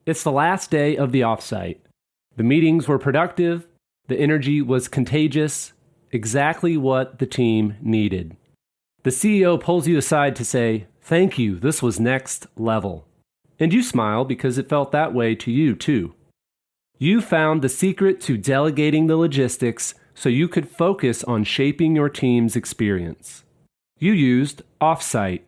It's the last day of the Offsite. The meetings were productive, the energy was contagious, exactly what the team needed. The CEO pulls you aside to say, "Thank you, this was next level." And you smile because it felt that way to you too. You found the secret to delegating the logistics so you could focus on shaping your team's experience. You used Offsite.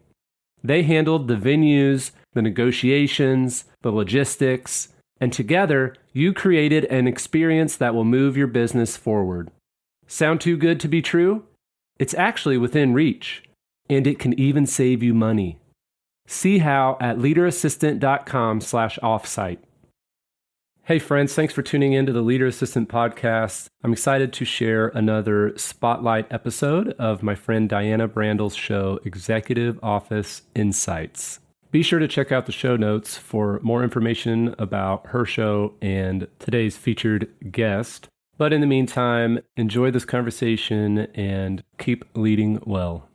They handled the venues, the negotiations, the logistics, and together you created an experience that will move your business forward. Sound too good to be true? It's actually within reach, and it can even save you money. See how at leaderassistant.com/offsite. Hey friends, thanks for tuning in to the Leader Assistant podcast. I'm excited to share another spotlight episode of my friend Diana Brandl's show, Executive Office Insights. Be sure to check out the show notes for more information about her show and today's featured guest. But in the meantime, enjoy this conversation and keep leading well.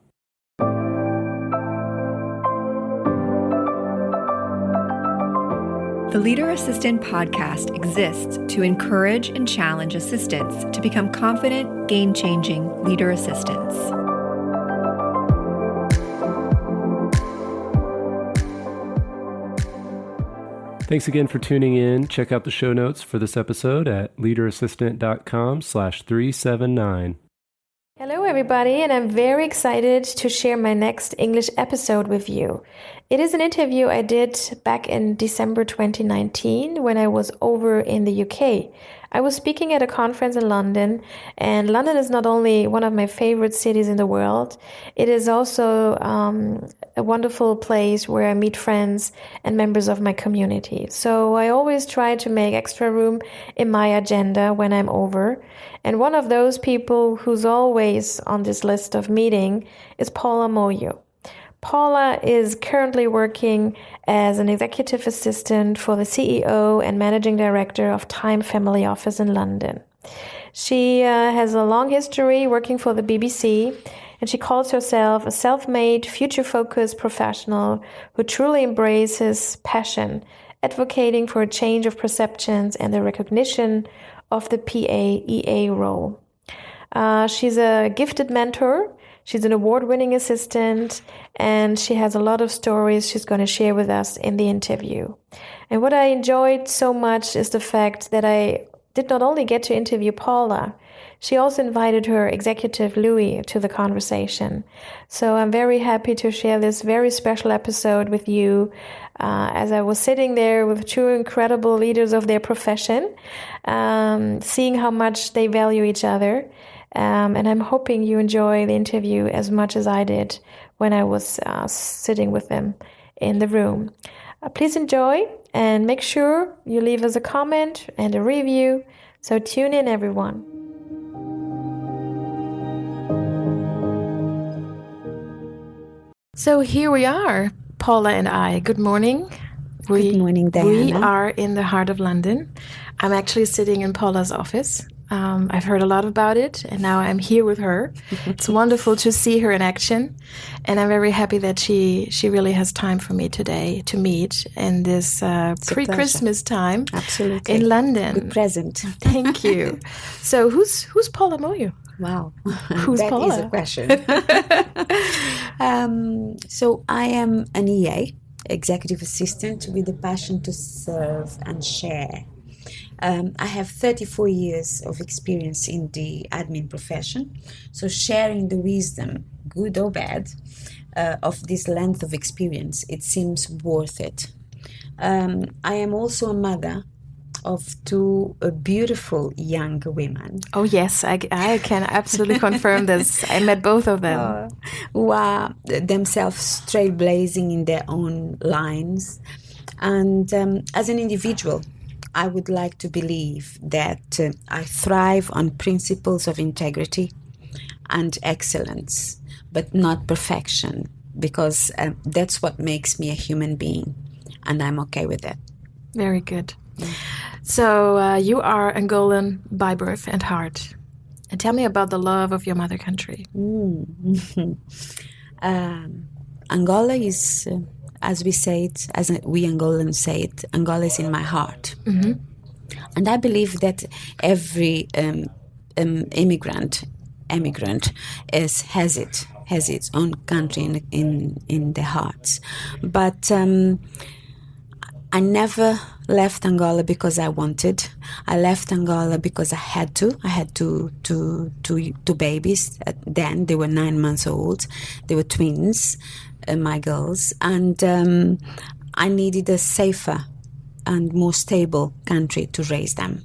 The Leader Assistant podcast exists to encourage and challenge assistants to become confident, game-changing leader assistants. Thanks again for tuning in. Check out the show notes for this episode at leaderassistant.com/379. Hello, everybody, and I'm very excited to share my next English episode with you. It is an interview I did back in December 2019 when I was over in the UK. I was speaking at a conference in London, and London is not only one of my favorite cities in the world, it is also a wonderful place where I meet friends and members of my community. So I always try to make extra room in my agenda when I'm over. And one of those people who's always on this list of meeting is Paula Moio. Paula is currently working as an executive assistant for the CEO and managing director of Time Family Office in London. She has a long history working for the BBC, and she calls herself a self-made, future-focused professional who truly embraces passion, advocating for a change of perceptions and the recognition of the PA/EA role. She's a gifted mentor. She's an award-winning assistant, and she has a lot of stories she's going to share with us in the interview. And what I enjoyed so much is the fact that I did not only get to interview Paula, she also invited her executive Louis to the conversation. So I'm very happy to share this very special episode with you as I was sitting there with two incredible leaders of their profession, seeing how much they value each other. And I'm hoping you enjoy the interview as much as I did when I was sitting with them in the room. Please enjoy and make sure you leave us a comment and a review. So tune in, everyone. So here we are, Paula and I. Good morning. Good morning, Diana. We are in the heart of London. I'm actually sitting in Paula's office. I've heard a lot about it, and now I'm here with her. It's wonderful to see her in action, and I'm very happy that she really has time for me today to meet in this pre-Christmas time. Absolutely. In London. Good present. Thank you. So who's Paula Moio? Wow. Who's that Paula? Is a question. So I am an EA, executive assistant with a passion to serve and share. I have 34 years of experience in the admin profession, so sharing the wisdom, good or bad, of this length of experience, it seems worth it. I am also a mother of two beautiful young women. Oh yes, I can absolutely confirm this. I met both of them. Who are themselves trailblazing in their own lines. And as an individual, I would like to believe that I thrive on principles of integrity and excellence, but not perfection, because that's what makes me a human being, and I'm okay with that. Very good. So you are Angolan by birth and heart. And tell me about the love of your mother country. Angola is as we say it, as we Angolans say it, Angola is in my heart. And I believe that every emigrant has its own country in their hearts. But I never left Angola because I wanted. I left Angola because I had to. I had two babies. Then they were 9 months old. They were twins, my girls, and I needed a safer and more stable country to raise them.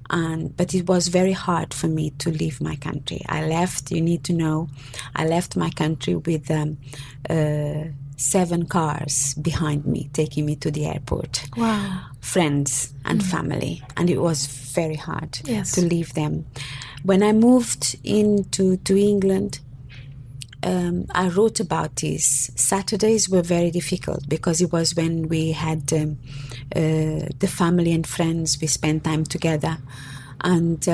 But it was very hard for me to leave my country. I left. You need to know, I left my country with 7 cars behind me, taking me to the airport. Wow. Friends and family. And it was very hard Yes. to leave them. When I moved into England, I wrote about this. Saturdays were very difficult because it was when we had the family and friends. We spent time together. And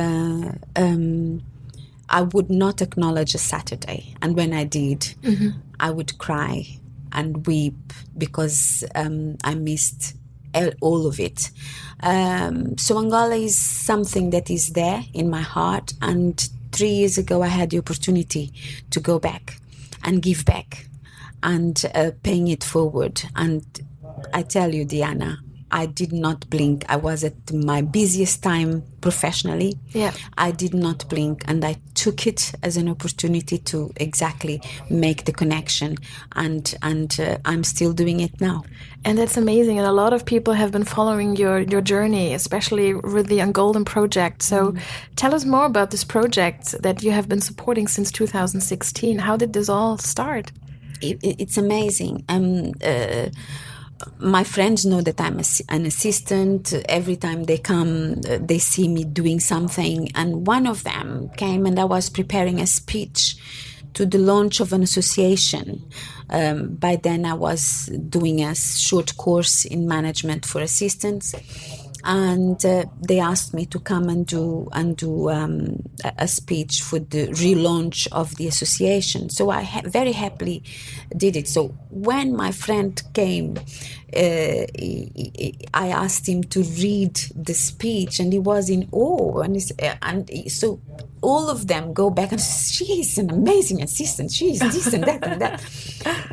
I would not acknowledge a Saturday. And when I did, I would cry and weep because I missed all of it. So Angola is something that is there in my heart. And 3 years ago, I had the opportunity to go back and give back and paying it forward. And I tell you, Diana, I did not blink. I was at my busiest time professionally. Yeah. I did not blink, and I took it as an opportunity to exactly make the connection, and I'm still doing it now. And that's amazing. And a lot of people have been following your journey, especially with the Angolan project. So tell us more about this project that you have been supporting since 2016. How did this all start? It's amazing. My friends know that I'm an assistant. Every time they come, they see me doing something. And one of them came, and I was preparing a speech to the launch of an association. By then, I was doing a short course in management for assistants. And they asked me to come and do a speech for the relaunch of the association. So I very happily did it. So when my friend came, I asked him to read the speech, and he was in awe. So all of them go back and say, she's an amazing assistant. She's this and that and that.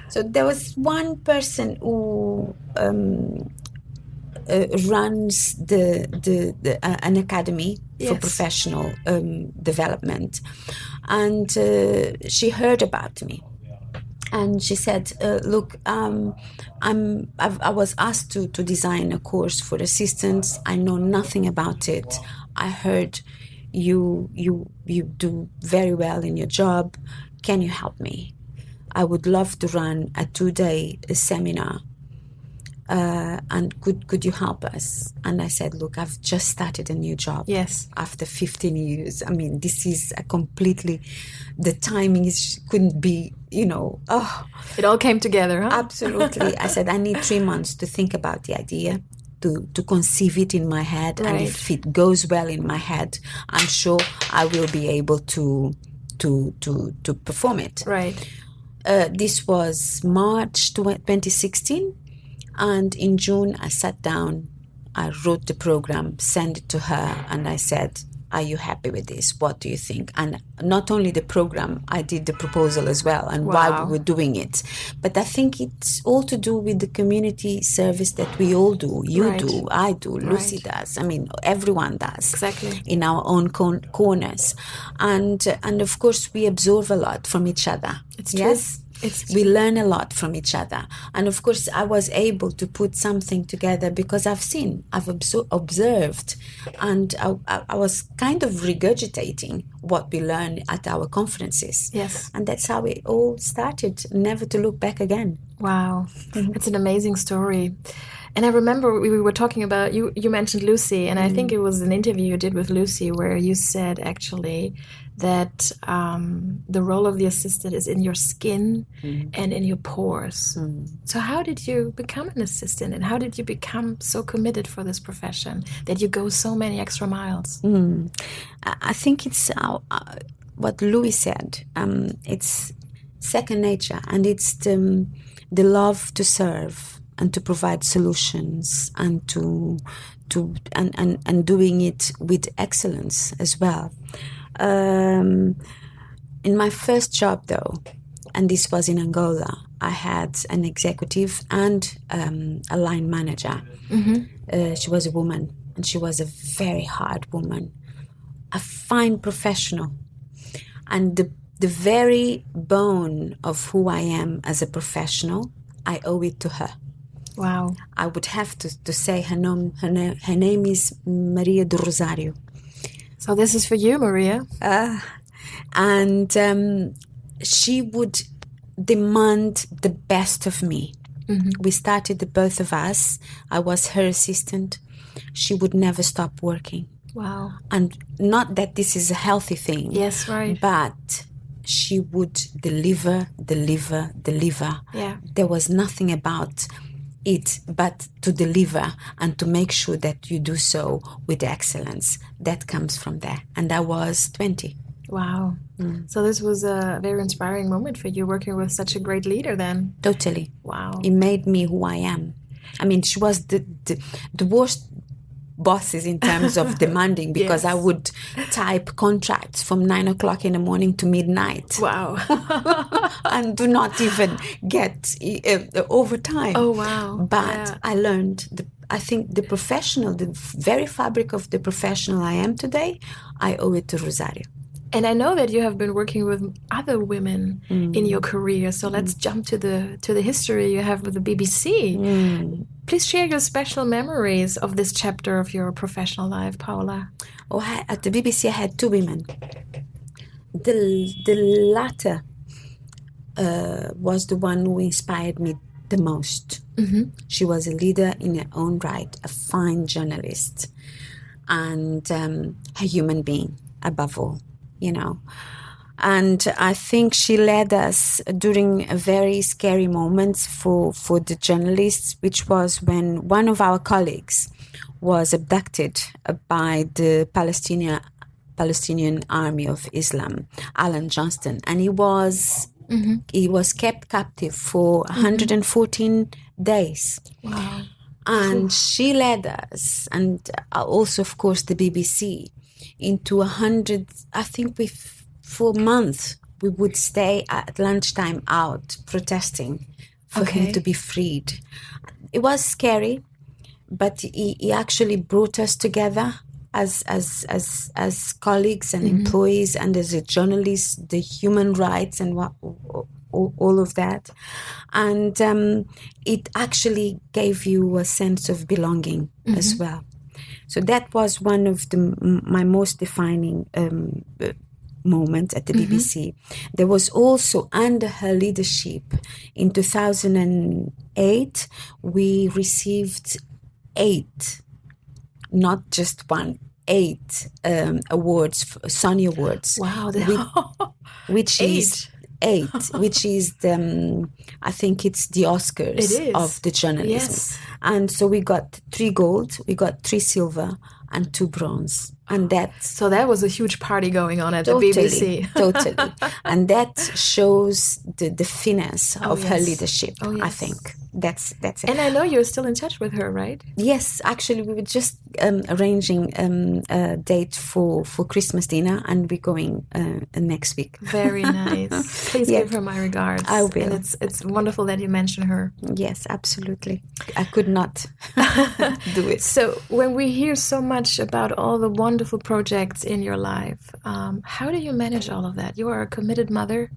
So there was one person who runs an academy for professional development, and she heard about me, and she said, "Look, I was asked to design a course for assistants. I know nothing about it. I heard you do very well in your job. Can you help me? I would love to run a 2-day seminar. And could you help us?" And I said, "Look, I've just started a new job. Yes. After 15 years. I mean, this is the timing couldn't be, It all came together, huh? Absolutely. I said, I need 3 months to think about the idea, to conceive it in my head. Right. And if it goes well in my head, I'm sure I will be able to perform it." Right. This was March 2016. And in June, I sat down, I wrote the program, sent it to her, and I said, "Are you happy with this? What do you think?" And not only the program, I did the proposal as well, and why we were doing it. But I think it's all to do with the community service that we all do. You do, I do, Lucy does. I mean, everyone does. Exactly. In our own corners. And of course, we absorb a lot from each other. It's true. Yes? We learn a lot from each other. And of course, I was able to put something together because I've observed, and I was kind of regurgitating what we learned at our conferences. Yes. And that's how it all started, never to look back again. Wow. It's an amazing story. And I remember we were talking about, you mentioned Lucy, and I think it was an interview you did with Lucy where you said actually that the role of the assistant is in your skin and in your pores. So how did you become an assistant, and how did you become so committed for this profession that you go so many extra miles? I think it's what Louis said. It's second nature, and it's the love to serve and to provide solutions and and doing it with excellence as well. In my first job, though, and this was in Angola, I had an executive and a line manager. She was a woman, and she was a very hard woman, a fine professional, and the very bone of who I am as a professional, I owe it to her. Wow. I would have to say her name is Maria do Rosário. So this is for you, Maria. And she would demand the best of me. We started, the both of us. I was her assistant. She would never stop working. Wow. And not that this is a healthy thing. Yes, right. But she would deliver. Yeah. There was nothing about it but to deliver and to make sure that you do so with excellence. That comes from there. And I was 20. Wow. So this was a very inspiring moment for you, working with such a great leader then. Totally. Wow. It made me who I am. I mean, she was the worst bosses in terms of demanding, because Yes. I would type contracts from 9 o'clock in the morning to midnight. Wow. And do not even get overtime. Oh, wow. But Yeah. I learned, I think the very fabric of the professional I am today, I owe it to Rosário. And I know that you have been working with other women in your career. So let's jump to the history you have with the BBC. Please share your special memories of this chapter of your professional life, Paula. Oh, at the BBC, I had two women. The latter was the one who inspired me the most. She was a leader in her own right, a fine journalist, and a human being above all, you know. And I think she led us during a very scary moments for the journalists, which was when one of our colleagues was abducted by the Palestinian Army of Islam, Alan Johnston, and he was kept captive for 114 days. Wow. And she led us, and also, of course, the BBC, into 100, I think for a month, we would stay at lunchtime out protesting for him to be freed. It was scary, but he actually brought us together as colleagues and employees, and as a journalist, the human rights and all of that. And it actually gave you a sense of belonging as well. So that was one of my most defining moment at the BBC. There was also, under her leadership, in 2008, we received 8, not just 1, 8 awards, Sony Awards. Wow. Which is 8, which is I think it's the Oscars of the journalism. Yes. And so we got 3 gold, we got 3 silver, and 2 bronze. And So that was a huge party going on at the BBC. Totally. And that shows the finesse of her leadership, Oh, yes. I think. That's it. And I know you're still in touch with her, right? Yes, actually, we were just arranging a date for Christmas dinner, and we're going next week. Very nice. Please give her my regards. I will. And it's wonderful that you mention her. Yes, absolutely. I could not do it. So when we hear so much about all the wonderful projects in your life, how do you manage all of that? You are a committed mother.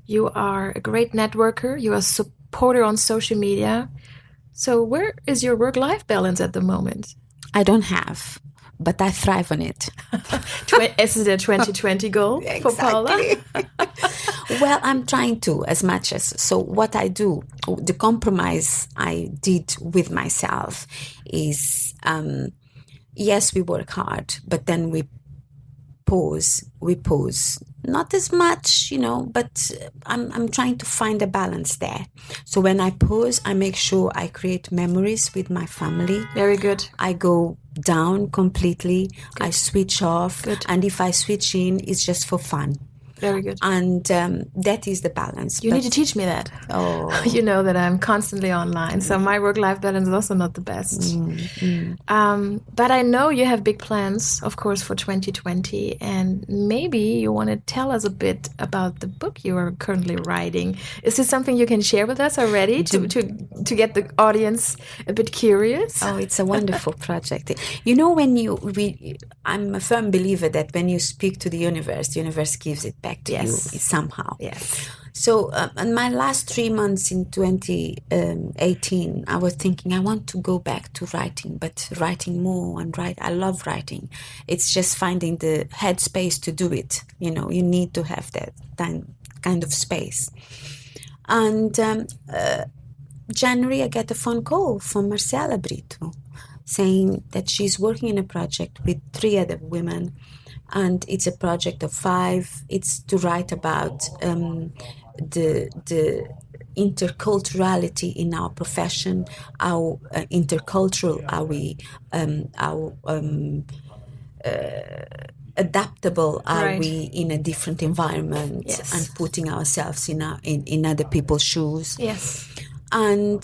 You are a great networker. You are a supporter on social media. So where is your work-life balance at the moment? I don't have, but I thrive on it. Is it a 2020 goal for Paula? Well, I'm trying to, as much as. So what I do, the compromise I did with myself is, yes, we work hard, but then we pause. Not as much, but I'm trying to find a balance there. So when I pause, I make sure I create memories with my family. Very good. I go down completely. Good. I switch off. Good. And if I switch in, it's just for fun. Very good. And that is the balance. You need to teach me that. Oh. You know that I'm constantly online, so my work-life balance is also not the best. But I know you have big plans, of course, for 2020, and maybe you want to tell us a bit about the book you are currently writing. Is this something you can share with us already to get the audience a bit curious? Oh, it's a wonderful project. You know, I'm a firm believer that when you speak to the universe gives it back to you somehow. Yes. So in my last 3 months in 2018, I was thinking I want to go back to writing, but writing more and write. I love writing. It's just finding the headspace to do it. You know, you need to have that kind of space. And January, I get a phone call from Marcela Brito saying that she's working in a project with 3 other women, and it's a project of 5. It's to write about the interculturality in our profession, how intercultural are we, how adaptable are we in a different environment, and putting ourselves in other people's shoes. Yes. And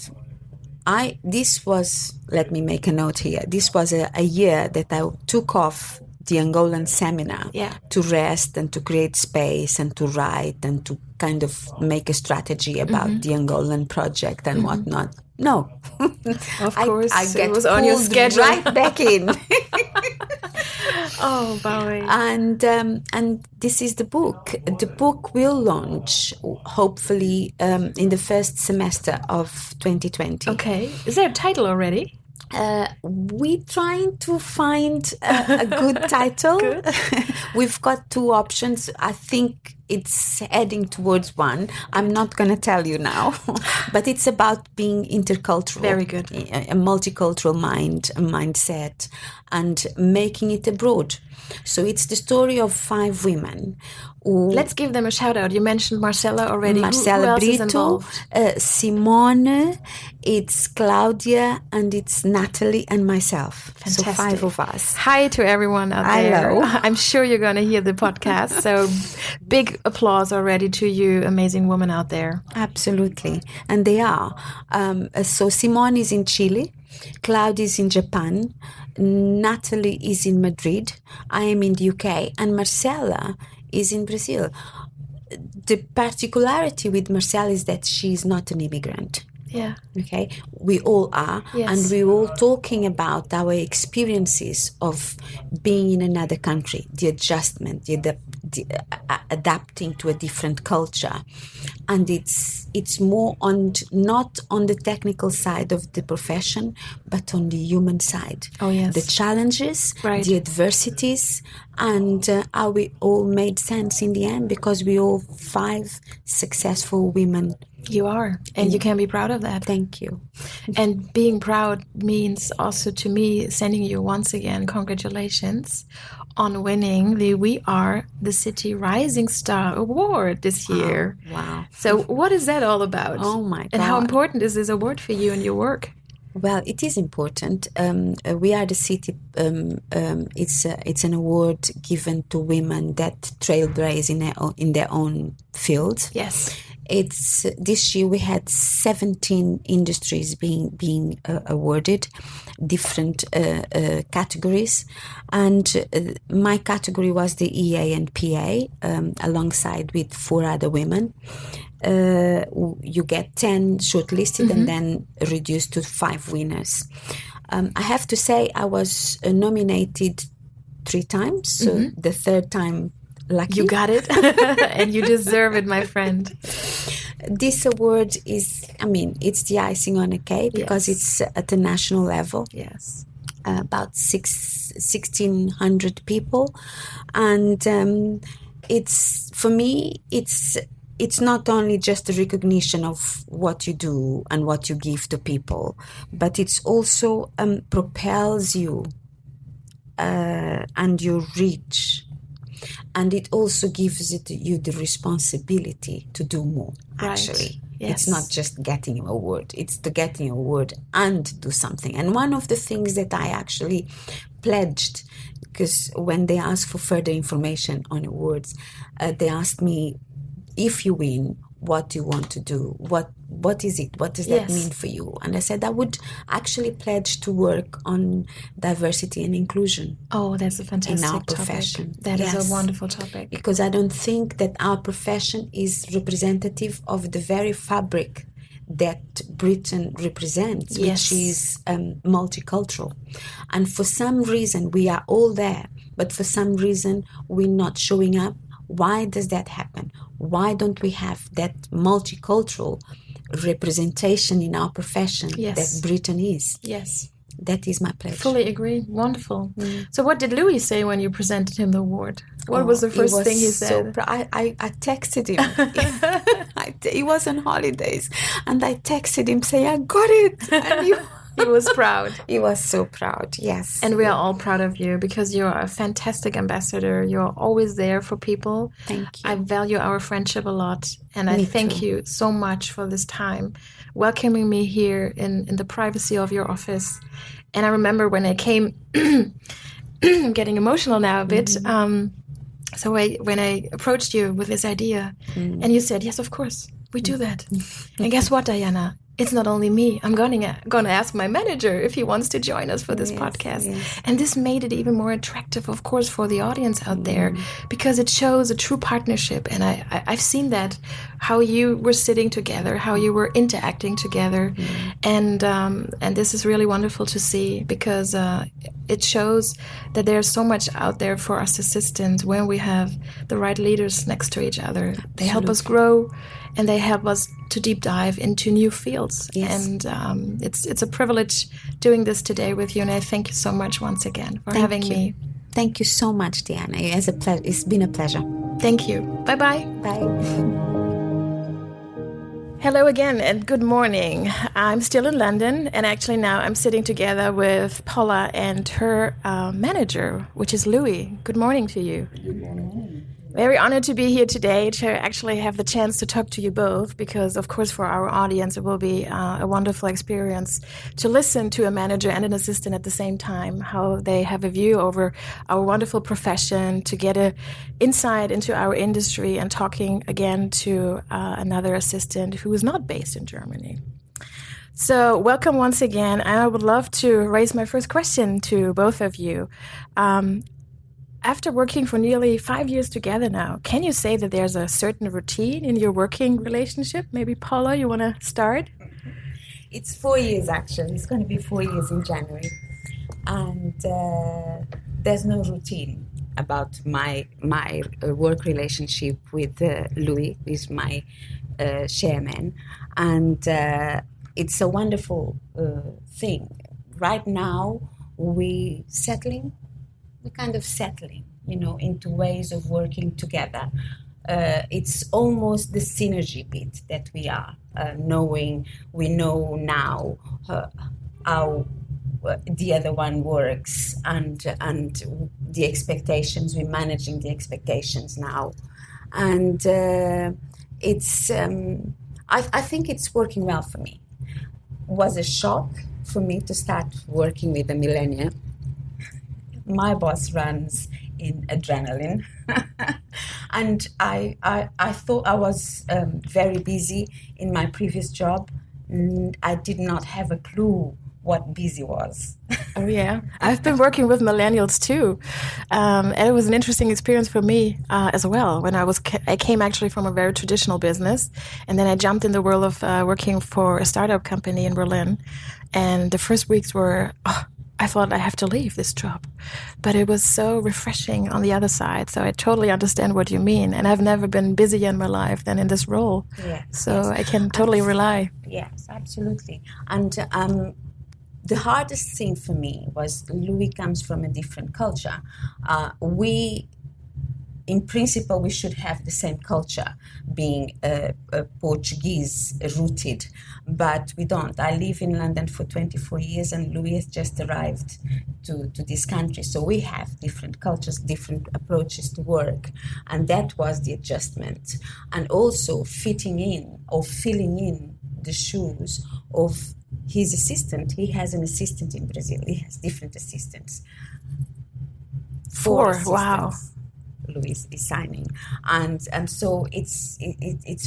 this was, let me make a note here, this was a year that I took off the Angolan seminar to rest and to create space and to write and to kind of make a strategy about the Angolan project and whatnot. No. Of course, I get it was on your schedule. right back in. Oh, Bowie. And this is the book. The book will launch hopefully in the first semester of 2020. Okay. Is there a title already? We're trying to find a good title. Good. We've got 2 options. I think it's heading towards one. I'm not going to tell you now, but it's about being intercultural. Very good. A multicultural mindset, and making it abroad. So it's the story of 5 women. Let's give them a shout out. You mentioned Marcela already. Marcela Brito, Brito, Simone, it's Claudia, and it's Natalie and myself. Fantastic. So 5 of us. Hi to everyone out there. Hello. I'm sure you're going to hear the podcast. So big applause already to you, amazing women out there. Absolutely. And they are. So Simone is in Chile. Claudia is in Japan. Natalie is in Madrid. I am in the UK. And Marcela is in Brazil. The particularity with Marcela is that she is not an immigrant. Yeah. Okay. We all are. Yes. And we're all talking about our experiences of being in another country, the adjustment, the adapting to a different culture. And it's more not on the technical side of the profession, but on the human side. Oh, yes. The challenges, the adversities, and how we all made sense in the end, because we all 5 successful women. You are, and you can be proud of that. Thank you. And being proud means also, to me, sending you once again congratulations on winning the We Are the City Rising Star Award this year. Wow. So what is that all about? Oh my God. And how important is this award for you and your work? Well, it is important. We Are the City, it's an award given to women that trailblaze in their own field. Yes. It's this year we had 17 industries being awarded, different categories, and my category was the EA and PA, alongside with 4 other women. You get 10 shortlisted and then reduced to 5 winners. I have to say I was nominated 3 times, so the 3rd time lucky. You got it, and you deserve it, my friend. This award is, it's the icing on a cake, because it's at the national level. Yes. About 1,600 people. And it's, for me, it's not only just a recognition of what you do and what you give to people, but it's also propels you and your reach. And it also gives you the responsibility to do more, actually. Yes. It's not just getting an award. It's the getting an award and do something. And one of the things that I actually pledged, because when they asked for further information on awards, they asked me, if you win, what do you want to do? What is it? What does that mean for you? And I said I would actually pledge to work on diversity and inclusion. Oh, that's a fantastic in our topic. profession. That is a wonderful topic. Because I don't think that our profession is representative of the very fabric that Britain represents, which is multicultural. And for some reason, we are all there, but for some reason, we're not showing up. Why does that happen? Why don't we have that multicultural representation in our profession that Britain is? Yes. That is my pledge. Fully agree. Wonderful. So what did Louis say when you presented him the award? What was the first thing he said? I texted him. He was on holidays. And I texted him saying, I got it. And he was proud. He was so proud, yes. And we are all proud of you because you're a fantastic ambassador. You're always there for people. Thank you. I value our friendship a lot. And I thank you so much for this time, welcoming me here in the privacy of your office. And I remember when I came, I'm getting emotional now a bit. So when I approached you with this idea, and you said, yes, of course, we do that. And guess what, Diana? It's not only me. I'm gonna ask my manager if he wants to join us for this podcast. Yes. And this made it even more attractive, of course, for the audience out there, because it shows a true partnership. And I've seen that, how you were sitting together, how you were interacting together. And this is really wonderful to see, because it shows that there's so much out there for us assistants when we have the right leaders next to each other. Absolutely. They help us grow, and they help us to deep dive into new fields. Yes. And it's a privilege doing this today with you. And I thank you so much once again for having me. Thank you so much, Diana. It's been a pleasure. Thank you. Bye-bye. Bye. Hello again and good morning. I'm still in London, and actually now I'm sitting together with Paula and her manager, which is Louis. Good morning to you. Good morning. Very honored to be here today to actually have the chance to talk to you both, because of course for our audience it will be a wonderful experience to listen to a manager and an assistant at the same time, how they have a view over our wonderful profession, to get an insight into our industry, and talking again to another assistant who is not based in Germany. So welcome once again. I would love to raise my first question to both of you. After working for nearly 5 years together now, can you say that there's a certain routine in your working relationship? Maybe Paula, you want to start? It's 4 years, actually. It's going to be 4 years in January. And there's no routine about my work relationship with Louis, who is my chairman. And it's a wonderful thing. Right now, we're kind of settling, into ways of working together. It's almost the synergy bit that we are we know now how the other one works, and the expectations, we're managing the expectations now. And it's I think it's working well for me. It was a shock for me to start working with a millennial. My boss runs in adrenaline. And I thought I was very busy in my previous job. I did not have a clue what busy was. Oh, yeah. I've been working with millennials too. And it was an interesting experience for me as well. When I came actually from a very traditional business. And then I jumped in the world of working for a startup company in Berlin. And the first weeks were... I thought I have to leave this job, but it was so refreshing on the other side. So I totally understand what you mean. And I've never been busier in my life than in this role. Yes, so yes. I can totally rely. Yes, absolutely. And the hardest thing for me was Louis comes from a different culture. In principle, we should have the same culture, being Portuguese rooted, but we don't. I live in London for 24 years, and Louis has just arrived to this country. So we have different cultures, different approaches to work, and that was the adjustment. And also fitting in or filling in the shoes of his assistant, he has an assistant in Brazil. He has different assistants. 4 assistants. Wow. Luis is signing, and so it's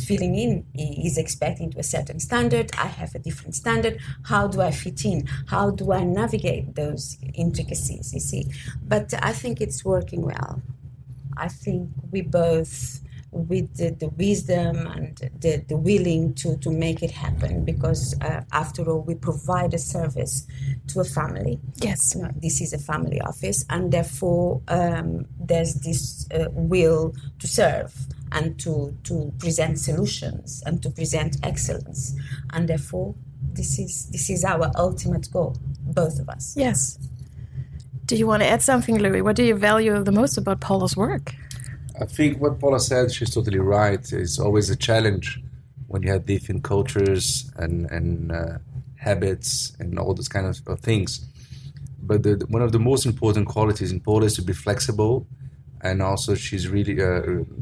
filling in. He's expecting to a certain standard. I have a different standard. How do I fit in? How do I navigate those intricacies? You see, but I think it's working well. I think we both, with the wisdom and the willing to make it happen, because after all, we provide a service to a family. Yes. You know, this is a family office, and therefore there's this will to serve and to present solutions and to present excellence, and therefore this is our ultimate goal, both of us. Yes. Do you want to add something, Louis? What do you value the most about Paula's work? I think what Paula said, she's totally right. It's always a challenge when you have different cultures and habits and all those kind of things. But one of the most important qualities in Paula is to be flexible, and also she's really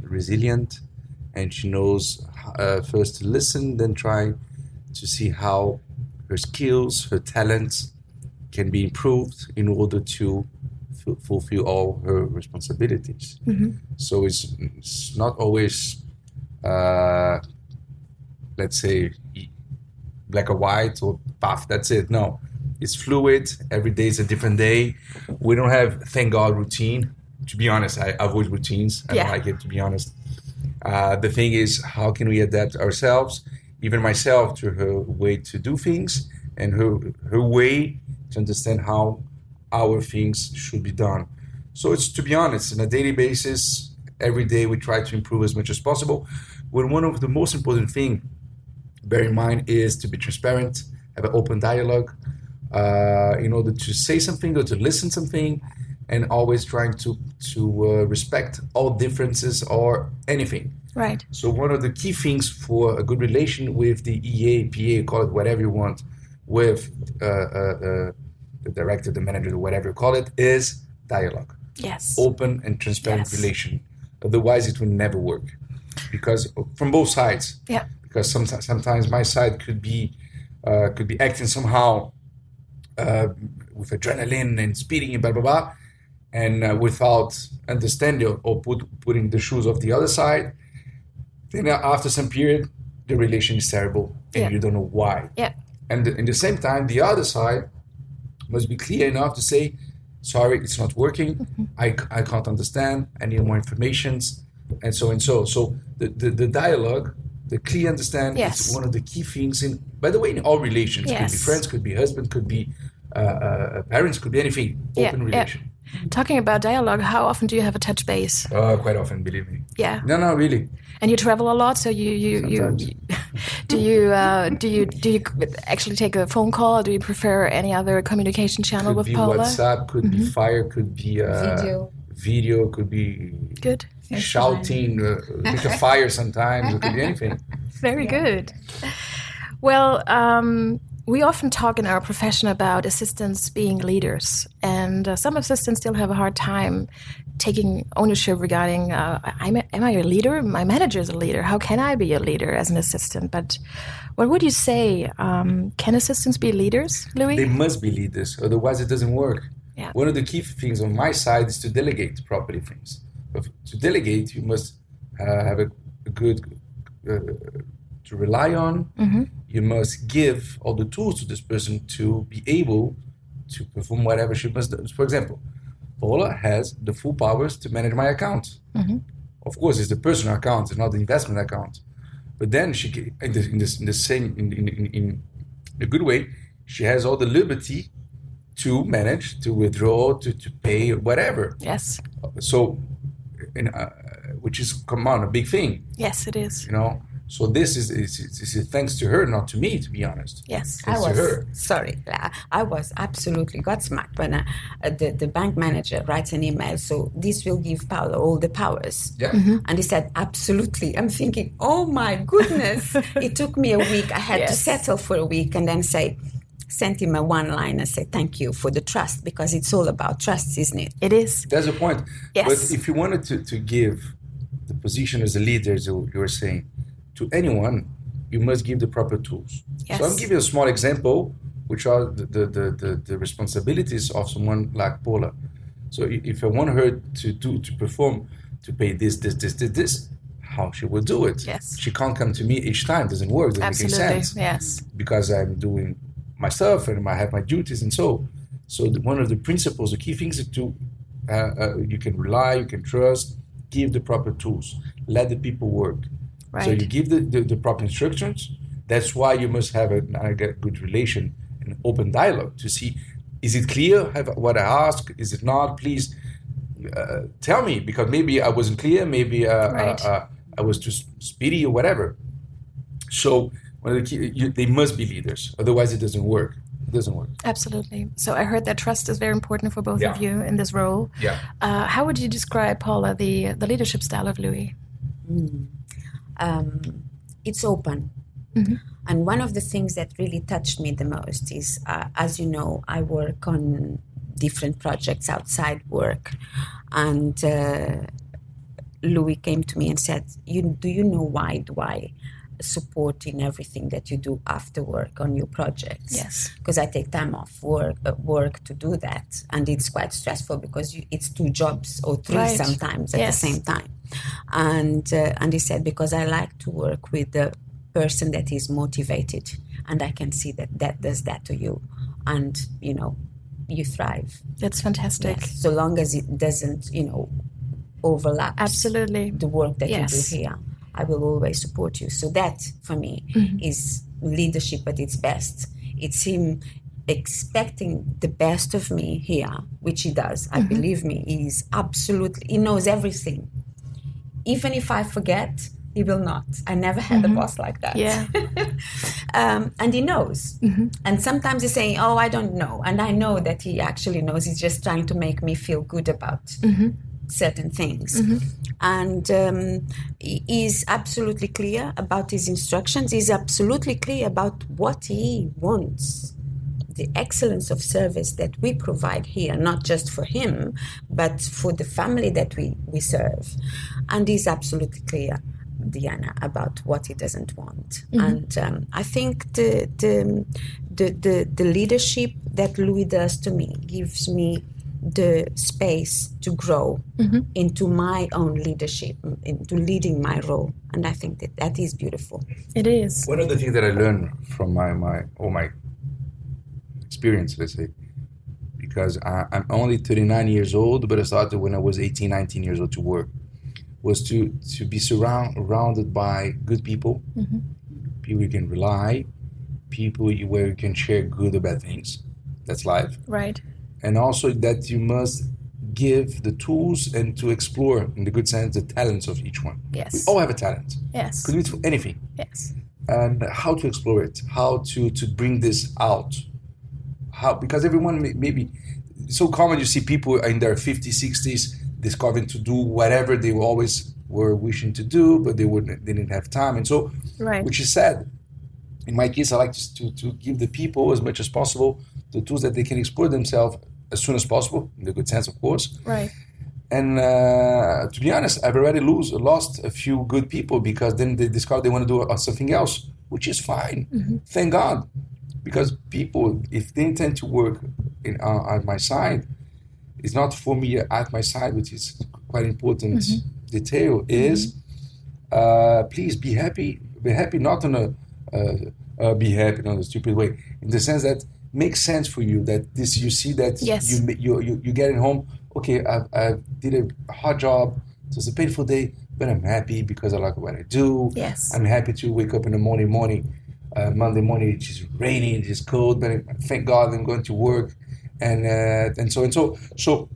resilient, and she knows first to listen, then try to see how her skills, her talents can be improved in order to fulfill all her responsibilities. Mm-hmm. So it's not always, let's say, black or white or path, that's it. No, it's fluid. Every day is a different day. We don't have, thank God, routine. To be honest, I avoid routines. I don't like it, to be honest. The thing is, how can we adapt ourselves, even myself, to her way to do things and her way to understand how our things should be done. So it's, to be honest, on a daily basis, every day we try to improve as much as possible. But one of the most important things, bear in mind, is to be transparent, have an open dialogue, in order to say something or to listen something, and always trying to respect all differences or anything. Right. So one of the key things for a good relation with the EA, PA, call it whatever you want, with the director, the manager, whatever you call it, is dialogue. Yes. Open and transparent relation. Otherwise, it will never work. Because from both sides. Yeah. Because sometimes my side could be acting somehow with adrenaline and speeding and blah blah blah, and without understanding or putting the shoes of the other side. Then after some period, the relation is terrible, and you don't know why. Yeah. And in the same time, the other side must be clear enough to say, sorry, it's not working. Mm-hmm. I can't understand. I need more information, and so and so. So the dialogue, the clear understand, is one of the key things. By the way, in all relations, could be friends, could be husband, could be parents, could be anything. Open relation. Yeah. Talking about dialogue, how often do you have a touch base? Quite often, believe me. Yeah. No, really. And you travel a lot, so you do you actually take a phone call? Or do you prefer any other communication channel with Paula? Could be WhatsApp, could be fire, could be video, could be good shouting, with a fire sometimes. It could be anything. Very good. Well, we often talk in our profession about assistants being leaders, and some assistants still have a hard time taking ownership regarding, am I a leader? My manager is a leader. How can I be a leader as an assistant? But what would you say? Can assistants be leaders, Louis? They must be leaders, otherwise it doesn't work. Yeah. One of the key things on my side is to delegate properly things. But to delegate, you must have a good to rely on. Mm-hmm. You must give all the tools to this person to be able to perform whatever she must do. For example, Paula has the full powers to manage my account. Mm-hmm. Of course, it's the personal account, it's not the investment account. But then she, in a good way, she has all the liberty to manage, to withdraw, to pay, whatever. Yes. So, which is, come on, a big thing. Yes, it is. You know. So this is thanks to her, not to me, to be honest. Yes, thanks to her. Sorry, I was absolutely gobsmacked when the bank manager writes an email. So this will give Paula all the powers. Yeah. Mm-hmm. And he said, absolutely. I'm thinking, oh my goodness. It took me a week. I had to settle for a week and then sent him a one-line and say thank you for the trust, because it's all about trust, isn't it? It is. That's the point. Yes. But if you wanted to give the position as a leader, as you were saying, to anyone, you must give the proper tools. Yes. So I'll give you a small example which are the responsibilities of someone like Paula. So if I want her to perform, to pay this, how she will do it? Yes. She can't come to me each time. Doesn't work. Doesn't make any sense. Yes. Because I'm doing my stuff and I have my duties, and so one of the principles, the key things is to you can rely, you can trust, give the proper tools, let the people work. Right. So you give the proper instructions. That's why you must have a good relation, an open dialogue to see, is it clear what I ask? Is it not? Please tell me, because maybe I wasn't clear, maybe I was too speedy or whatever. So one of the key, they must be leaders, otherwise it doesn't work. It doesn't work. Absolutely. So I heard that trust is very important for both of you in this role. Yeah. How would you describe, Paula, the leadership style of Louis? It's open. Mm-hmm. And one of the things that really touched me the most is, as you know, I work on different projects outside work. And Louis came to me and said, do you know why do I support in everything that you do after work on your projects? Yes. Because I take time off work to do that. And it's quite stressful because it's 2 jobs or 3 sometimes at the same time. And he said, because I like to work with the person that is motivated, and I can see that does that to you, and you thrive. That's fantastic. Yes, so long as it doesn't overlap absolutely the work that you do here, I will always support you. So that for me is leadership at its best. It's him expecting the best of me here, which he does. I believe me, he knows everything. Even if I forget, he will not. I never had a boss like that. Yeah. And he knows. And sometimes he's saying, oh, I don't know. And I know that he actually knows. He's just trying to make me feel good about certain things. And he is absolutely clear about his instructions. He's absolutely clear about what he wants. The excellence of service that we provide here, not just for him, but for the family that we serve. And he's absolutely clear, Diana, about what he doesn't want. And I think the leadership that Louis does to me gives me the space to grow into my own leadership, into leading my role. And I think that is beautiful. It is. One of the things that I learned from my experience, let's say, because I'm only 39 years old, but I started when I was 18, 19 years old to work, was to be surrounded by good people, people you can rely, people where you can share good or bad things. That's life. Right. And also that you must give the tools and to explore, in the good sense, the talents of each one. Yes. We all have a talent. Yes. Could be for anything. Yes. And how to explore it, how to bring this out. Because everyone maybe, it's so common you see people in their 50s, 60s discovering to do whatever they always were wishing to do, but they didn't have time. And so, which is sad. In my case, I like to give the people as much as possible the tools that they can explore themselves as soon as possible, in the good sense, of course. Right. And to be honest, I've already lost a few good people because then they discover they want to do something else, which is fine. Thank God. Because people, if they intend to work at my side, it's not for me at my side, which is quite important detail, is please be happy. Be happy not in be happy in a stupid way. In the sense that makes sense for you, that this you see that you getting home, okay, I did a hard job, it was a painful day, but I'm happy because I like what I do. Yes. I'm happy to wake up in the morning, Monday morning, it's just rainy, it's just cold, but thank God I'm going to work, and so. So,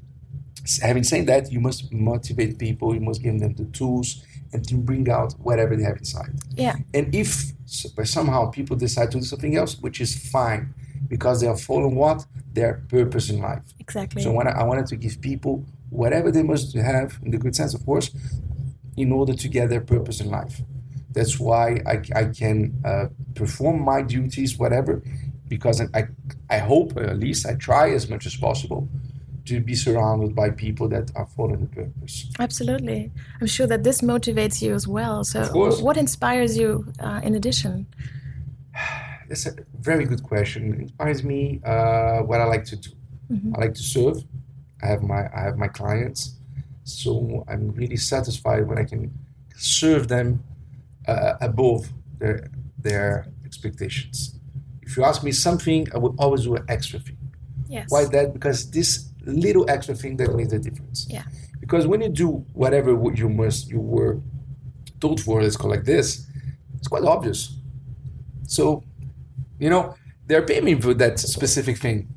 having said that, you must motivate people, you must give them the tools, and to bring out whatever they have inside. Yeah. And if by somehow people decide to do something else, which is fine, because they are following their purpose in life. Exactly. So I wanted to give people whatever they must have, in the good sense, of course, in order to get their purpose in life. That's why I can perform my duties, whatever, because I hope, at least I try as much as possible to be surrounded by people that are following the purpose. Absolutely. I'm sure that this motivates you as well. So of course. What inspires you in addition? It's a very good question. It inspires me what I like to do. Mm-hmm. I like to serve. I have my clients, so I'm really satisfied when I can serve them above their expectations. If you ask me something, I will always do an extra thing. Yes. Why that? Because this little extra thing that makes the difference. Yeah. Because when you do whatever you were told for, let's call it like this, it's quite obvious. So, they're paying me for that specific thing,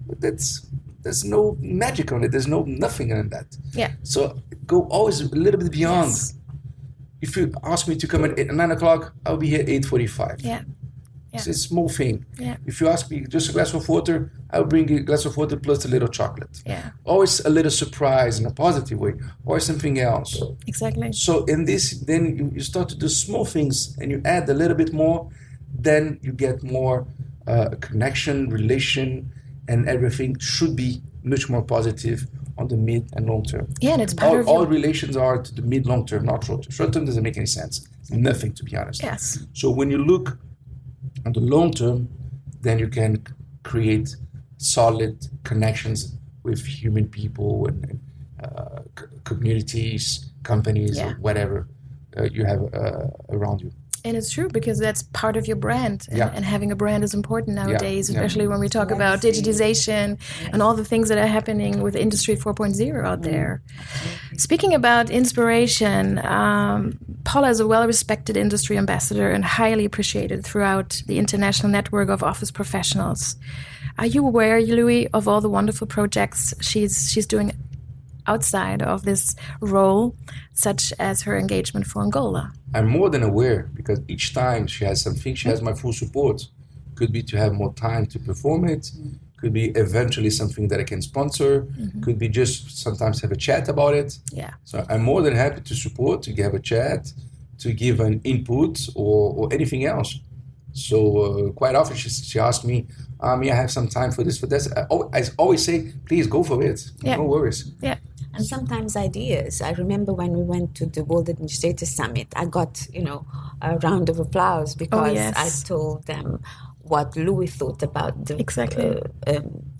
but there's no magic on it. There's nothing on that. Yeah. So go always a little bit beyond. Yes. If you ask me to come at 9 o'clock, I'll be here at 8:45. Yeah. It's a small thing. Yeah. If you ask me just a glass of water, I'll bring a glass of water plus a little chocolate. Yeah. Always a little surprise in a positive way, or something else. Exactly. So in this, then you start to do small things, and you add a little bit more, then you get more connection, relation, and everything should be much more positive on the mid and long term. Yeah, and it's part of all relations are to the mid long term, not short term. Short term doesn't make any sense. Nothing, to be honest. Yes. So when you look on the long term, then you can create solid connections with human people and communities, companies, or whatever you have around you. And it's true, because that's part of your brand. And having a brand is important nowadays, especially when we talk about digitization and all the things that are happening with Industry 4.0 out there. Speaking about inspiration, Paula is a well-respected industry ambassador and highly appreciated throughout the international network of office professionals. Are you aware, Louis, of all the wonderful projects she's doing outside of this role, such as her engagement for Angola? I'm more than aware, because each time she has something, she has my full support. Could be to have more time to perform it, could be eventually something that I can sponsor, could be just sometimes have a chat about it. Yeah. So I'm more than happy to support, to have a chat, to give an input or anything else. So quite often she asks me, I have some time for this, for this. I always say, please go for it. Yeah. No worries. Yeah. And sometimes ideas. I remember when we went to the World Administrators Summit, I got, a round of applause because I told them what Louis thought about the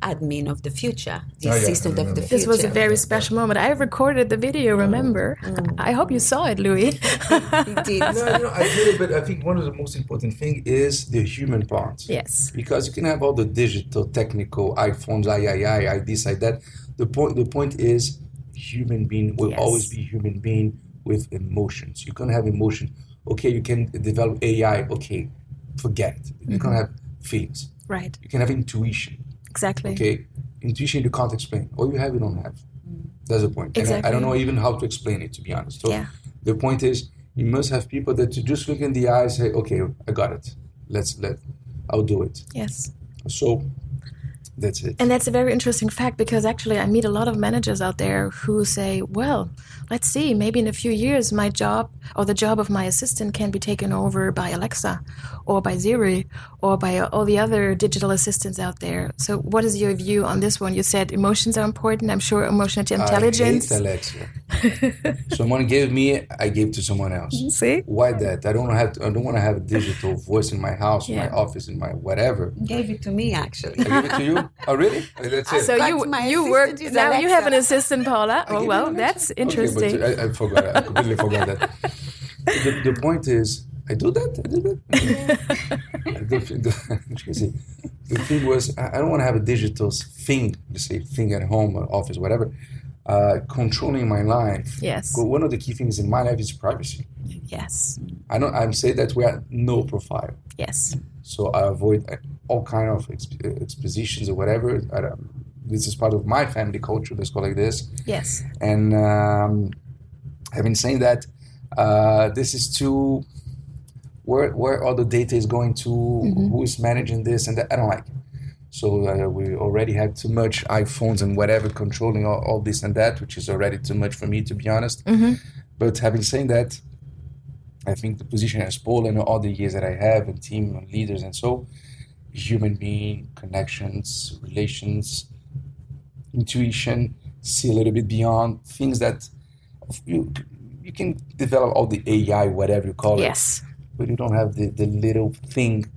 admin of the future, the assistant of the future. This was a very special moment. I recorded the video, remember? I hope you saw it, Louis. He did. No, I did it, but I think one of the most important things is the human part. Yes. Because you can have all the digital, technical, iPhones, I this, I that. The point is, human being will always be human being with emotions. You can have emotion. Okay, you can develop AI. Okay, forget it. You can have feelings. Right. You can have intuition. Exactly. Okay, intuition you can't explain. All you have, you don't have. That's the point. Exactly. And I don't know even how to explain it, to be honest. So the point is, you must have people that you just look in the eyes, say, okay, I got it. I'll do it. Yes. So that's it. And that's a very interesting fact, because actually I meet a lot of managers out there who say, well, let's see, maybe in a few years my job or the job of my assistant can be taken over by Alexa or by Siri or by all the other digital assistants out there. So what is your view on this one? You said emotions are important. I'm sure emotional intelligence. I hate Alexa. Someone gave me, I gave to someone else. See? Why that? I don't want to have a digital voice in my house, in my office, in my whatever. Gave it to me, actually. I gave it to you? Oh, really? That's it. So you work now. Alexa. You have an assistant, Paula. Oh well, that's interesting. Okay, but I forgot. I completely forgot that. The point is, I do that. The thing was, I don't want to have a digital thing. Let's say thing at home, or office, whatever, controlling my life. Yes. One of the key things in my life is privacy. Yes. I'm saying that we are no profile. Yes. So I avoid all kind of expositions or whatever. This is part of my family culture, let's call it like this. Yes. And having said that, this is to where all the data is going to, who is managing this, and that, I don't like it. So we already have too much iPhones and whatever controlling all this and that, which is already too much for me, to be honest. But having said that, I think the position as Paula and all the years that I have and team and leaders and so, human being, connections, relations, intuition, see a little bit beyond things that you can develop all the AI, whatever you call it. Yes. But you don't have the little thing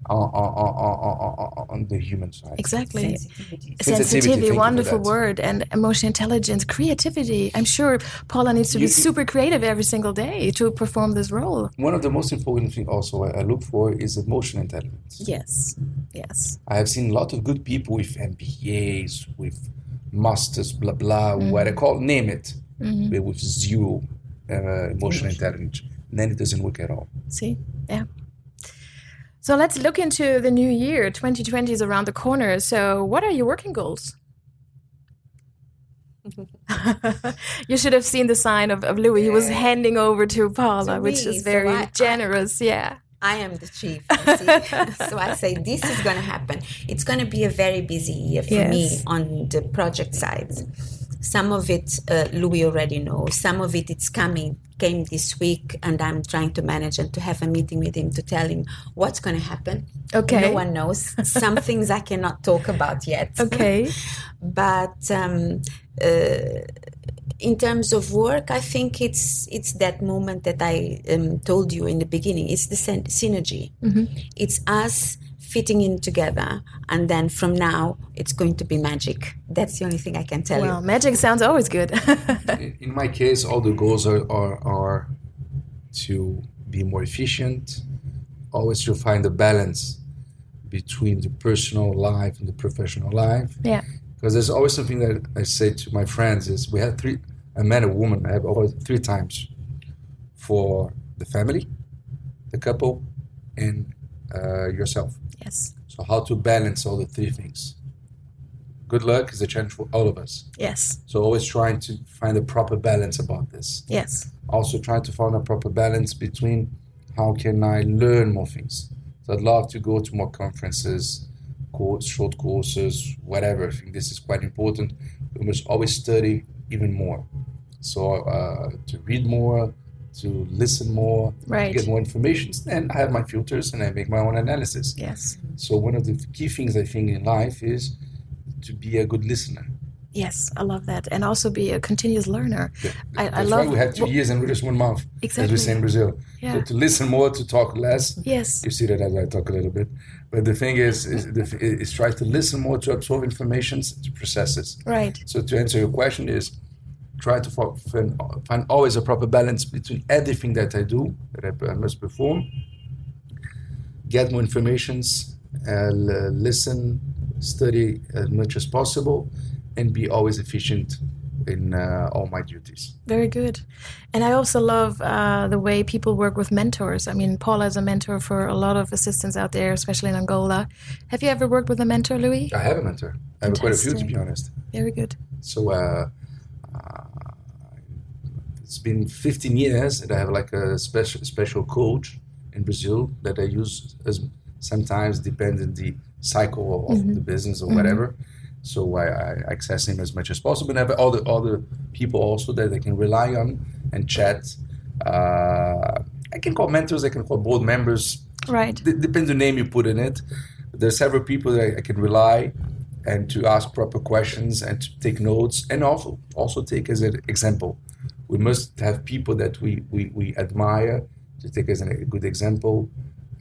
on the human side. Exactly. Sensitivity, Sensitivity, thank you for wonderful that. word. And emotional intelligence, creativity. I'm sure Paula needs to be super creative every single day to perform this role. One of the most important things also I look for is emotional intelligence. Yes. I have seen a lot of good people with MBAs, with masters, blah, blah, what I call, name it, but with zero emotional intelligence. And then it doesn't work at all. See? Yeah. So let's look into the new year. 2020 is around the corner. So what are your working goals? You should have seen the sign of Louis. He was handing over to Paula, which is very generous. Yeah. I am the chief, you see? So I say this is going to happen. It's going to be a very busy year for me on the project side. Some of it Louis already knows. Some of it came this week, and I'm trying to manage and to have a meeting with him to tell him what's going to happen. Okay. No one knows. Some things I cannot talk about yet. Okay. But in terms of work, I think it's that moment that I told you in the beginning. It's the synergy. It's us fitting in together, and then from now it's going to be magic. That's the only thing I can tell you. Well, magic sounds always good. In my case, all the goals are to be more efficient, always to find a balance between the personal life and the professional life. Yeah. Because there's always something that I say to my friends is we have a man and woman, I have always 3 times for the family, the couple, and yourself. Yes. So how to balance all the 3 things. Good luck is a challenge for all of us. Yes. So always trying to find a proper balance about this. Yes. Also trying to find a proper balance between how can I learn more things. So I'd love to go to more conferences, short courses, whatever. I think this is quite important. We must always study even more. So to read more, to listen more, right. to get more information. And I have my filters and I make my own analysis. Yes. So one of the key things I think in life is to be a good listener. Yes, I love that. And also be a continuous learner. Yeah. I love why we have 2 years and we're just 1 month, exactly. as we say in Brazil. Yeah. So to listen more, to talk less. Yes. You see that as I talk a little bit. But the thing is try to listen more, to absorb information, to process it. Right. So to answer your question is, try to find always a proper balance between everything that I do, that I must perform, get more informations, listen, study as much as possible, and be always efficient in all my duties. Very good. And I also love the way people work with mentors. I mean, Paula is a mentor for a lot of assistants out there, especially in Angola. Have you ever worked with a mentor, Louis? I have a mentor. I have quite a few, to be honest. Very good. So it's been 15 years that I have like a special coach in Brazil that I use as sometimes depending the cycle of the business or whatever. So I access him as much as possible, and I have other people also that I can rely on and chat. I can call mentors, I can call board members. Right. Depends on the name you put in it. There's several people that I can rely and to ask proper questions and to take notes, and also take as an example. We must have people that we admire to take as a good example.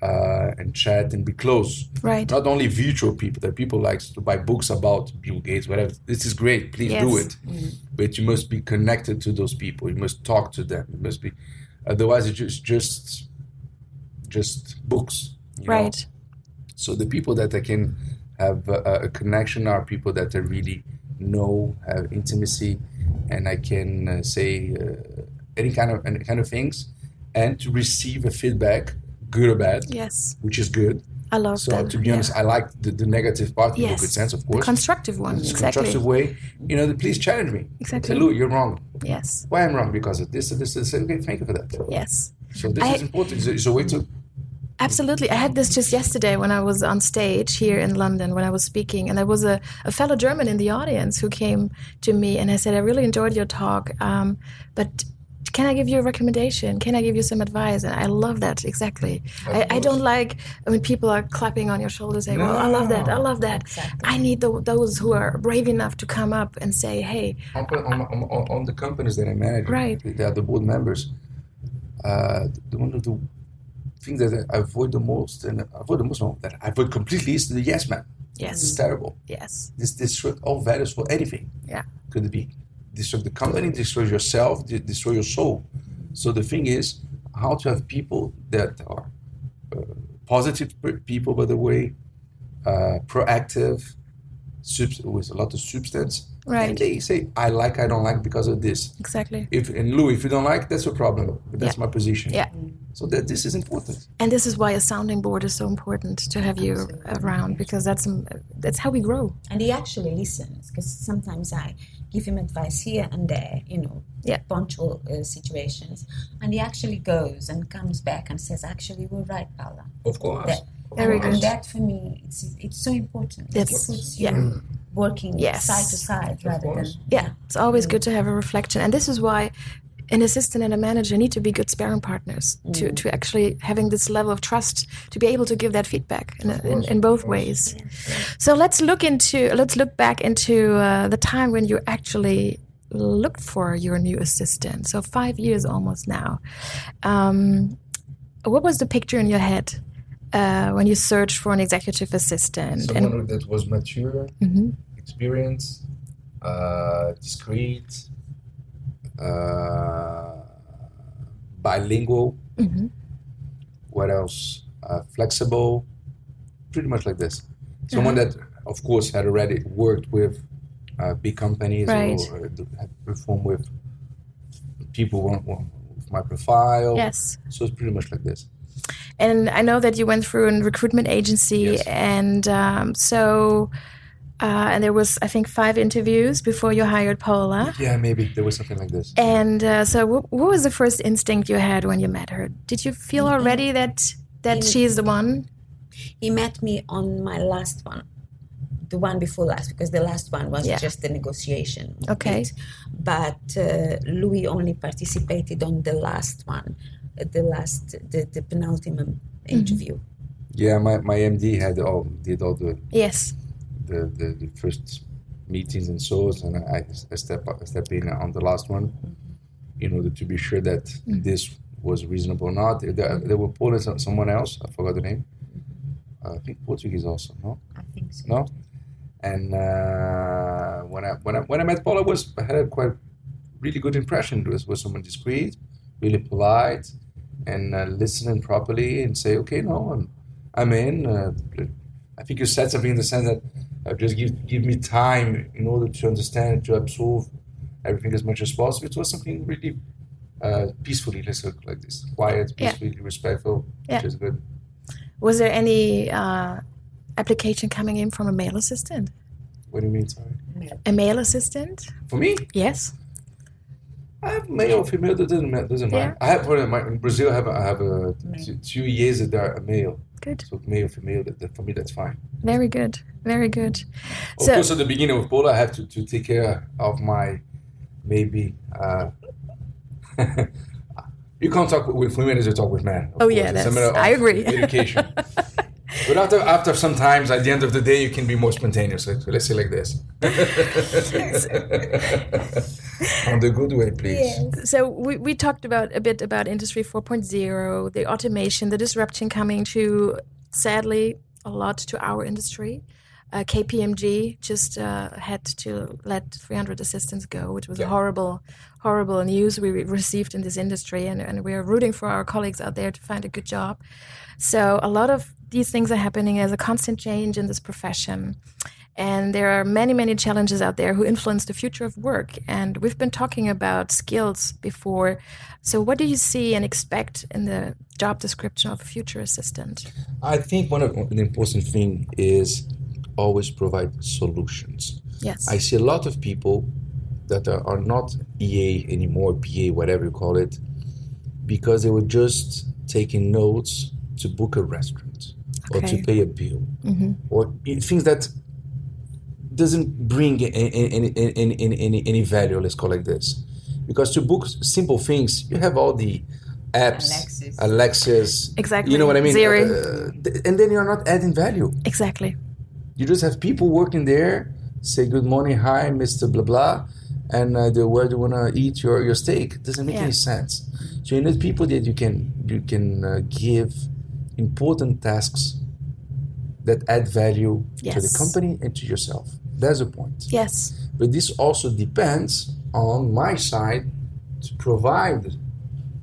And chat and be close. Right. Not only virtual people, that people like to buy books about Bill Gates, whatever. This is great. Please do it. But you must be connected to those people. You must talk to them. It must be. Otherwise, it's just books. Right. Know? So the people that I can have a connection are people that I really know, have intimacy, and I can say any kind of things, and to receive a feedback. Good or bad, yes, which is good. I love so that. To be honest, I like the negative part in a good sense, of course. The constructive one, it's exactly. Constructive way. Please challenge me. Exactly. Say, Lou, you're wrong. Yes. Why I'm wrong? Because of this and this. Okay, thank you for that. Yes. So this is important. It's a way to. Absolutely. I had this just yesterday when I was on stage here in London when I was speaking, and there was a fellow German in the audience who came to me and I said, I really enjoyed your talk, but can I give you a recommendation? Can I give you some advice? And I love that, exactly. I don't like when people are clapping on your shoulder saying, well, I love that, I love that. Exactly. I need those who are brave enough to come up and say, hey. On the companies that I manage, right. the board members, one of the thing that I avoid the most, that I avoid completely, is the yes man. Yes. It's terrible. Yes. This destroys all values for anything. Yeah. Could it be destroy the company, destroy yourself, destroy your soul? So the thing is how to have people that are positive people, by the way, proactive, with a lot of substance. Right. And they say, I don't like because of this. Exactly. If you don't like, that's your problem. But that's my position. Yeah. So that this is important. And this is why a sounding board is so important to have you around, because that's how we grow. And he actually listens, because sometimes I give him advice here and there, punctual situations. And he actually goes and comes back and says, actually, we're right, Paula. Of course. And that for me, it's so important. It puts you working side to side rather than... Yeah, it's always good to have a reflection. And this is why an assistant and a manager need to be good sparring partners to actually having this level of trust to be able to give that feedback in both ways. So let's look back into the time when you actually looked for your new assistant. So 5 years almost now. What was the picture in your head when you searched for an executive assistant? Someone that was mature, experienced, discreet, bilingual. What else? Flexible. Pretty much like this. Someone that, of course, had already worked with big companies, right, or had performed with people with my profile. Yes. So it's pretty much like this. And I know that you went through a recruitment agency, yes, and and there was, I think, 5 interviews before you hired Paula. Yeah, maybe there was something like this. And so what was the first instinct you had when you met her? Did you feel already that she's the one? He met me on my last one, the one before last, because the last one was just the negotiation. Okay. But Louis only participated on the last one, the penultimate interview. Yeah, my MD did all the yes, the first meetings and so on, and I step in on the last one in order to be sure that this was reasonable or not. There were Paul and someone else, I forgot the name. I think Portuguese also, no? I think so. No? And when I met Paula, I had a quite really good impression. It was someone discreet, really polite, and listening properly and say, okay, no, I'm in. I think you said something in the sense that just give me time in order to understand, to absorb everything as much as possible. It was something really peacefully, let's look like this, quiet, peacefully, respectful, which is good. Was there any application coming in from a male assistant? What do you mean, sorry? A male assistant? For me? Yes. I have male or female, that doesn't matter. I have in Brazil. I have 2 years that are a male. Good. So male, female. That for me, that's fine. Very good. Very good. Of course, at the beginning of Paula, I have to take care of my maybe. You can't talk with women as you talk with men. Oh yeah, I agree. Education. But after sometimes, at the end of the day, you can be more spontaneous. So let's say like this. On the good way, please. Yes. So we talked a bit about Industry 4.0, the automation, the disruption coming to, sadly, a lot to our industry. KPMG just had to let 300 assistants go, which was a horrible news we received in this industry, and we are rooting for our colleagues out there to find a good job. So a lot of these things are happening as a constant change in this profession. And there are many, many challenges out there who influence the future of work. And we've been talking about skills before. So what do you see and expect in the job description of a future assistant? I think one of the important thing is always provide solutions. Yes. I see a lot of people that are not EA anymore, PA, whatever you call it, because they were just taking notes to book a restaurant or to pay a bill or things that doesn't bring any value, let's call it like this. Because to book simple things, you have all the apps, Alexis, exactly. You know what I mean? Siri. And then you're not adding value. Exactly. You just have people working there, say good morning, hi, Mr. Blah blah, and where do you want to eat your steak? It doesn't make any sense. So you need people that you can give important tasks that add value to the Yes. company and to yourself. That's the point. Yes. But this also depends on my side to provide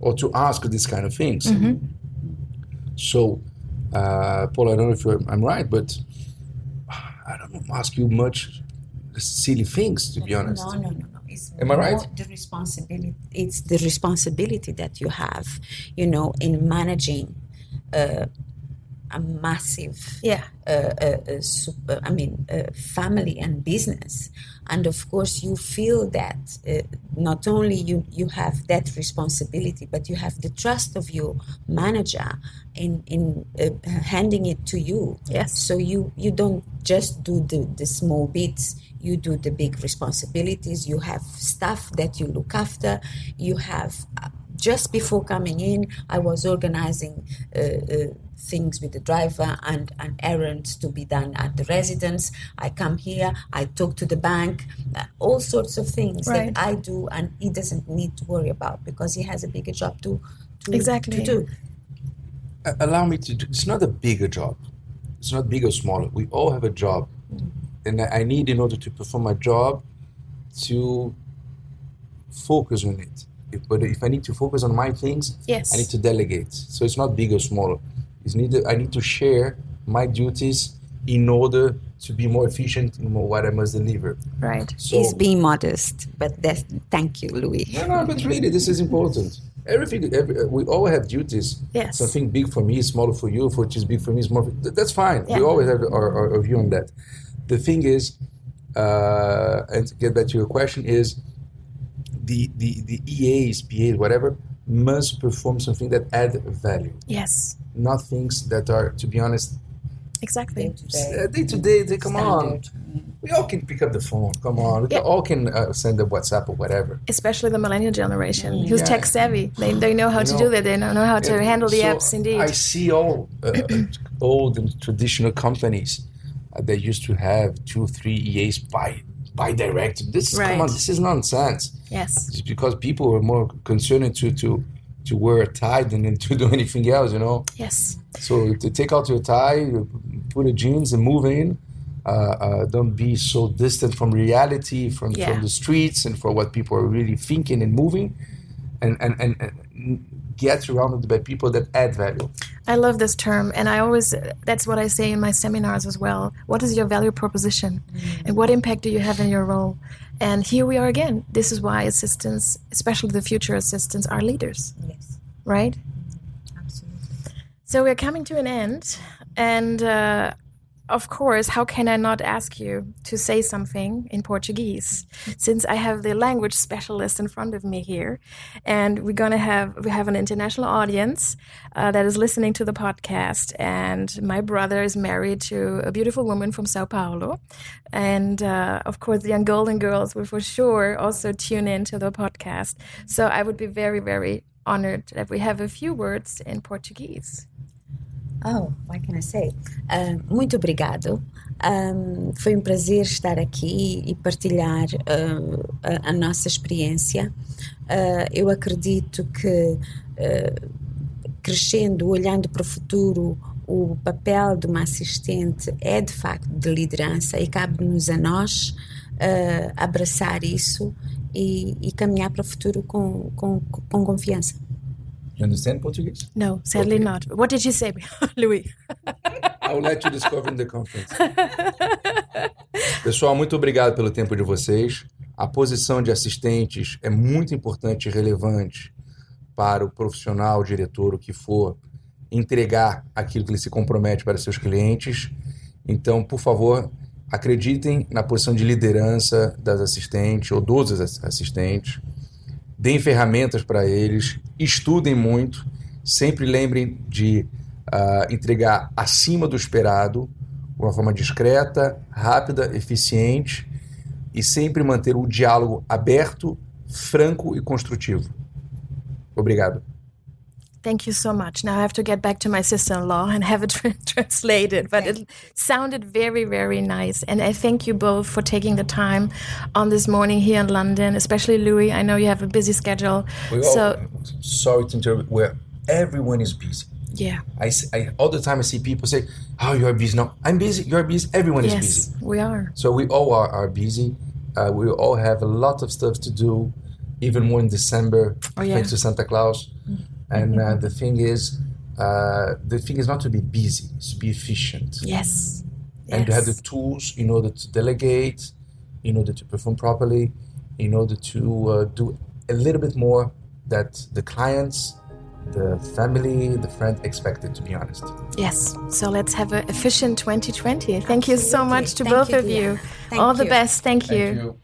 or to ask these kind of things. So, Paul, I don't know if I'm right, but I don't ask you much silly things, to be honest. No. It's Am I right? more the responsibility. It's the responsibility that you have, in managing a massive, family and business. And of course, you feel that not only you have that responsibility, but you have the trust of your manager in handing it to you. Yes. So you don't just do the small bits. You do the big responsibilities. You have staff that you look after. You have, just before coming in, I was organizing things with the driver and errands to be done at the residence. I come here, I talk to the bank, all sorts of things Right. that I do, and he doesn't need to worry about because he has a bigger job to Exactly. do. Allow me to. It's not a bigger job. It's not big or smaller. We all have a job, and I need, in order to perform my job, to focus on it. But if I need to focus on my things, Yes. I need to delegate. So it's not big or smaller. I need to share my duties in order to be more efficient in what I must deliver. Right. So, He's being modest, but thank you, Louis. No, but really, this is important. We all have duties. Yes. Something big for me is smaller for you. Which is big for me is small. That's fine. Yeah. We always have our view on that. The thing is, and to get back to your question, is the EAs, PAs, whatever, must perform something that add value. Yes. Not things that are, to be honest, Exactly. day to day. They come on. Standard. We all can pick up the phone. Come on. We Yeah. all can send a WhatsApp or whatever. Especially the millennial generation who's Yeah. tech savvy. They know how to do that. They know how to And handle the so apps. Indeed. I see all old and traditional companies that used to have 2-3 EAs by direct. Come on, this is nonsense. Yes. It's because people were more concerned to wear a tie than to do anything else, Yes. So to take out your tie, put a jeans and move in. Don't be so distant from reality, from the streets, and for what people are really thinking and moving, and get surrounded by people that add value. I love this term, and that's what I say in my seminars as well. What is your value proposition, and what impact do you have in your role? And here we are again. This is why assistants, especially the future assistants, are leaders, Yes, right? absolutely. So we're coming to an end, and of course, how can I not ask you to say something in Portuguese, since I have the language specialist in front of me here, and we have an international audience that is listening to the podcast, and my brother is married to a beautiful woman from Sao Paulo, and of course, the young golden girls will for sure also tune in to the podcast. So I would be very, very honored that we have a few words in Portuguese. Oh, what can I say? Muito obrigado. Foi prazer estar aqui e partilhar a nossa experiência. Eu acredito que, crescendo, olhando para o futuro, o papel de uma assistente é de facto de liderança e cabe-nos a nós abraçar isso e caminhar para o futuro com confiança. You understand Portuguese? No, sadly Okay. not. What did you say, Louis? I will let you discover in the conference. Pessoal, muito obrigado pelo tempo de vocês. A posição de assistentes é muito importante e relevante para o profissional, o diretor, o que for, entregar aquilo que ele se compromete para seus clientes. Então, por favor, acreditem na posição de liderança das assistentes ou dos assistentes. Deem ferramentas para eles, estudem muito, sempre lembrem de entregar acima do esperado, de uma forma discreta, rápida, eficiente, e sempre manter o diálogo aberto, franco e construtivo. Obrigado. Thank you so much. Now I have to get back to my sister-in-law and have it translated, but it sounded very, very nice. And I thank you both for taking the time on this morning here in London, especially Louis. I know you have a busy schedule. Sorry to interrupt, where everyone is busy. Yeah. I all the time I see people say, "Oh, you're busy." No, I'm busy. You're busy. Everyone is busy. Yes, we are. So we all are busy. We all have a lot of stuff to do, even more in December, thanks to Santa Claus. And the thing is not to be busy; it's to be efficient. Yes. And to have the tools in order to delegate, in order to perform properly, in order to do a little bit more that the clients, the family, the friend expected, to be honest. Yes. So let's have an efficient 2020. Thank you so much to both of you. All the best. Thank you.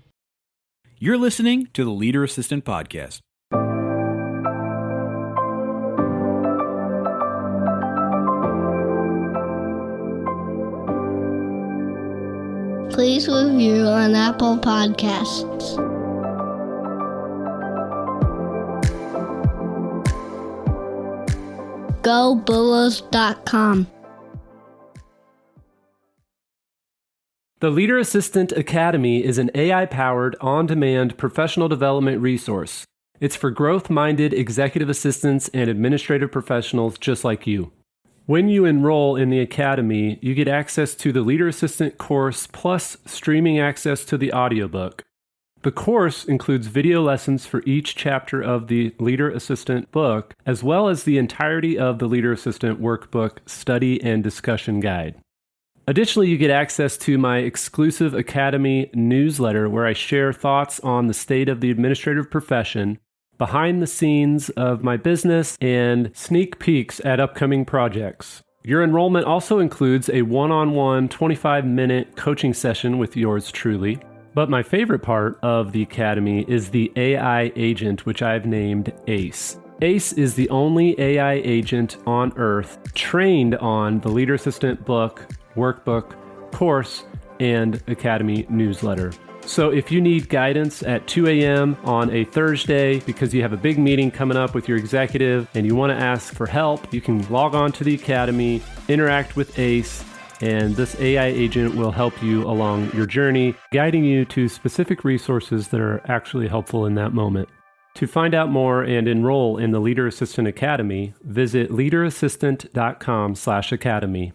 You're listening to the Leader Assistant Podcast. Please review on Apple Podcasts. GoBulls.com. The Leader Assistant Academy is an AI-powered, on-demand professional development resource. It's for growth-minded executive assistants and administrative professionals just like you. When you enroll in the Academy, you get access to the Leader Assistant course plus streaming access to the audiobook. The course includes video lessons for each chapter of the Leader Assistant book, as well as the entirety of the Leader Assistant workbook study and discussion guide. Additionally, you get access to my exclusive Academy newsletter where I share thoughts on the state of the administrative profession, behind the scenes of my business, and sneak peeks at upcoming projects. Your enrollment also includes a one-on-one 25-minute coaching session with yours truly. But my favorite part of the Academy is the AI agent, which I've named ACE. ACE is the only AI agent on Earth trained on the Leader Assistant book, workbook, course, and Academy newsletter. So if you need guidance at 2 a.m. on a Thursday because you have a big meeting coming up with your executive and you want to ask for help, you can log on to the Academy, interact with ACE, and this AI agent will help you along your journey, guiding you to specific resources that are actually helpful in that moment. To find out more and enroll in the Leader Assistant Academy, visit leaderassistant.com/academy.